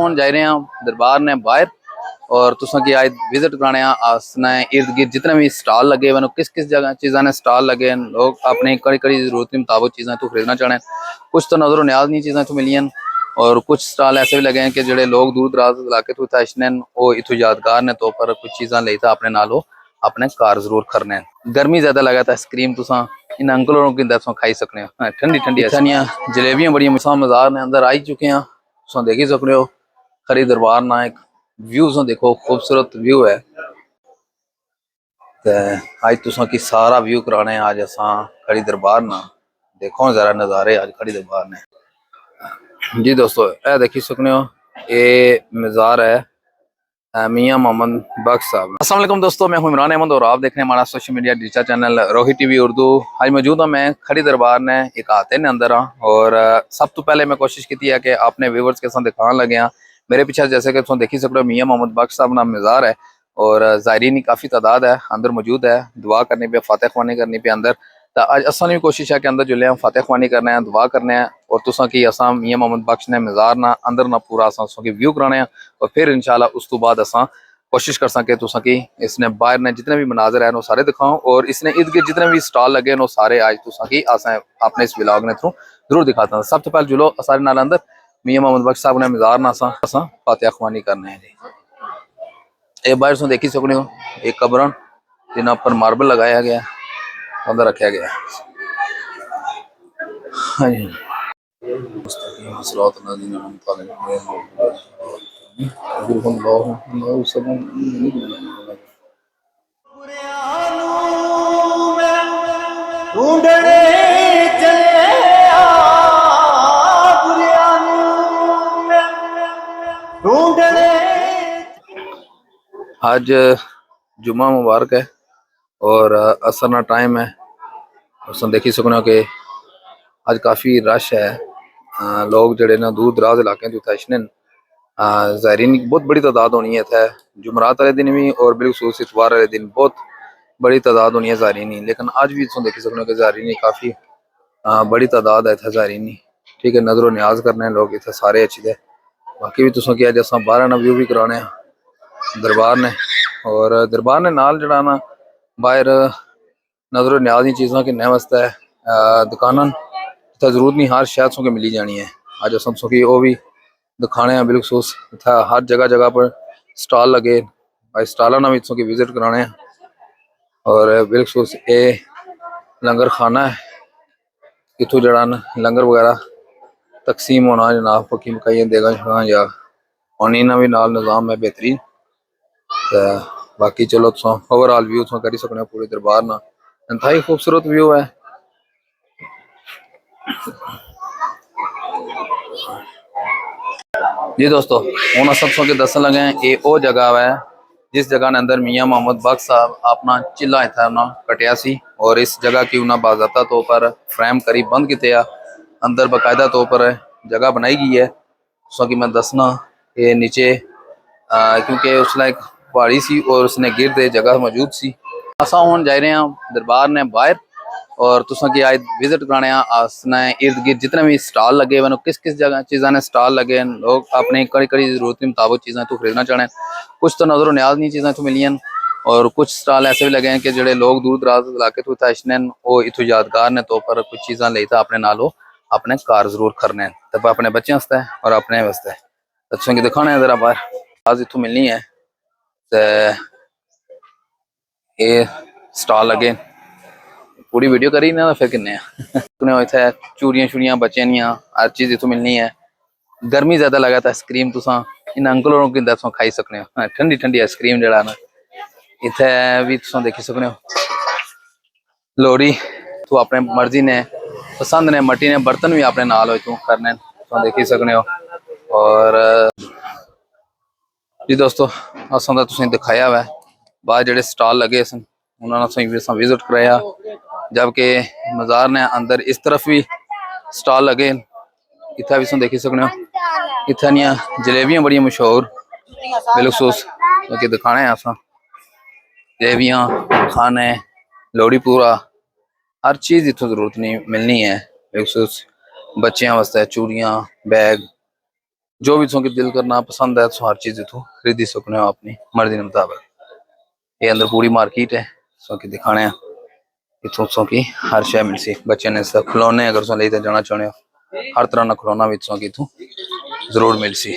ਹੁਣ ਜਾ ਰਹੇ हैं दरबार ने बाहर और तुसा की आज विजिट कराने आसना इर्द गिर्द जितने भी स्टॉल लगे हुए किस किस जगह चीज़ों ने स्टॉल लगे हैं। लोग अपनी कड़ी कड़ी जरूरत के मुताबिक चीज़ें तो खरीदना चाहते हैं। कुछ तो नजर न्याज नहीं चीज़ें तो मिली और कुछ स्टॉल ऐसे भी लगे हैं कि जो लोग दूर दराज इलाके तो इतने वो इतों यादगार ने तौर पर कुछ चीज़ा ले अपने नालों अपने कार जरूर करने। गर्मी ज्यादा लगा तो आइसक्रीम तुसा इन अंकलों की दसों खाई सकने हो। ठंडी ठंडी जलेबियां बड़ी मज़ेदार ने अंदर आई चुके हैं। तुम देख ही सकते हो खरी दरबार ना एक व्यू देखो खूबसूरत व्यू है। आज तुसा की सारा व्यू कराने आज असा खड़ी दरबार ना देखो जरा नज़ारे आज खड़ी दरबार ने। जी दोस्तों यह देखी सकते हो ये मज़ार है मियां मोहम्मद बख्श साहब। अस्सलाम वालेकुम दोस्तों, मैं हूं इमरान अहमद और आप देख रहे हैं हमारा सोशल मीडिया डिजिटल चैनल रोही टीवी उर्दू। आज मौजूद हूं मैं खड़ी दरबार ने एक आते ने अंदर और सब तो पहले मैं कोशिश की है कि आपने व्यूवर्स के साथ दिखाने लगे हैं। मेरे पीछे जैसे कि तुम देखी सकते हो मियां मोहम्मद बख्श साहब नाम मज़ार है और ज़ायरीन की काफ़ी तादाद है अंदर मौजूद है। दुआ करने पे फातह ख्वानी करनी पे अंदर तो अज असा भी कोशिश है कि अंदर जुले फातह ख्वानी करने हैं दुआ करने हैं और तुसा की असा मियां मोहम्मद बख्श ने मज़ार ना अंदर ना पूरा असा व्यू कराने हैं और फिर इंशाल्लाह उस तो बाद असा कोशिश कर सके तुसा की इसने बाहर ने जितने भी मनाजर है वो सारे दिखाओ और इसने इर्द गिर्द जितने भी स्टॉल लगे वो सारे आज तुसा की असा अपने इस व्लॉग ने थ्रू जरूर दिखाता हूं। सब तो पहले जुलो सारे नाल अंदर मियां मोहम्मद बख्श साहब ने मज़ार ना असा फातिहा ख्वानी करने हैं। ये बाहर से देखी सकते हो एक कब्र जिन्होंने पर मार्बल लगाया गया अंदर रखा गया। हाँ जी आज जुम्मा मुबारक है और असर ना टाइम है। तुम देखी सकते हो कि आज काफ़ी रश है। लोग जड़े ना दूर दराज इलाके तो ज़ायरीन की बहुत बड़ी तादाद होनी है इतने जुमरात वाले दिन भी और बिलखसूस इतवार वाले दिन बहुत बड़ी तादाद होनी है ज़ायरीन। लेकिन आज भी तुम देखी सकते हो कि ज़ायरीन काफ़ी बड़ी तादाद है इतने ज़ायरीन। ठीक है नजर न्याज करने लोग इतने सारे अच्छे थे। बाकी भी तुम किया जैसा बाहर ना व्यू भी कराने दरबार ने और दरबार ने नाल जड़ा ना बाहर नजर न्याज की चीज़ों की नए वास्ते दुकान इतना जरूरत नहीं हर शहर सो के मिली जानी है। अज अस की वो भी दिखाने हैं बिलखसूस इतना हर जगह जगह पर स्टॉल लगे स्टॉलों भी की विजिट कराने और बिलखसूस ये लंगर खाना है इतों जड़ा लंगर वगैरह तकसीम होना जनाब पक्की मकाइया देगा शगा या पानी ना भी नाल निज़ाम है बेहतरीन। बाकी चलो तुम ओवरऑल व्यू तुम करी सकते हो पूरे दरबार ना इंतहाई खूबसूरत व्यू है। जी दोस्तों हूँ अस के दसन लगे ये वो जगह है जिस जगह ने अंदर मियां मोहम्मद बख्श साहब अपना चिल्ला इतना उन्हें कटिया सी और इस जगह की उन्हें बाज़ाब्ता तौर पर फ्रेम करी बंद किते अंदर बाकायदा तौर पर जगह बनाई गई है। सो कि मैं दसना ये नीचे क्योंकि उसने एक पहाड़ी सी और उसने गिरद जगह मौजूद सी। असा हूँ जा रहे हैं दरबार ने बाहर और तुसा की आज विजिट कराने आसना इर्द गिर्द जितने भी स्टॉल लगे हुए किस किस जगह चीज़ों ने स्टॉल लगे हैं। लोग अपनी कड़ी कड़ी जरूरत के मुताबिक चीज़ें तो खरीदना चाहते हैं। कुछ तो नजर न्याज नहीं चीज़ें तो मिली और कुछ स्टॉल ऐसे भी लगे हैं कि जो लोग दूर दराज इलाके तो इतने वो इतों यादगार ने तौर पर कुछ चीज़ा ले अपने नालों अपने कार जरूर करने तब अपने बच्चों वास्ते और अपने वास्ते अच्छा की दिखाने जरा बाहर आज इतों मिलनी है। ये स्टॉल लगे पूरी वीडियो करी ना फिर किन्ने इतने चूड़ियां शूड़ियां बच्चों दियां हर चीज़ इतों मिलनी है। गर्मी ज्यादा लगा तो आइसक्रीम तुसा इन अंकलों की दसों खाई सकने हो। ठंडी ठंडी आइसक्रीम जड़ा ना इतने भी तुम देखी सकने हो। लोहड़ी तू अपने मर्जी ने पसंद ने मट्टी ने बर्तन भी अपने नाल हो तू करने तुम देखी सकने हो। और जी दोस्तों असा तुम दिखाया हुआ बाहर जो स्टॉल लगे सन उन्होंने विजिट कराया जबकि मज़ार ने अंदर इस तरफ भी स्टॉल लगे इतना भी तुम देखी सकने हो। इतना जलेबियां बड़ी मशहूर बिलखसूस क्योंकि दिखाने असा जलेबियां खाने लोहड़ी पूरा हर चीज़ इतों जरूरत नहीं मिलनी है बिलखसूस बच्चों वास्ते चूड़ियां बैग जो भी तुम दिल करना पसंद है तो हर चीज इतों खरीदी सकने हो अपनी मर्जी के मुताबिक। ये अंदर पूरी मार्केट है सो कि दिखाने इतों सो की हर शय मिल सी। बच्चे ने सब खिलौने अगर सो लेते जाना चाहते हो हर तरह का खिलौना भी सो कि इतों जरूर मिल सी।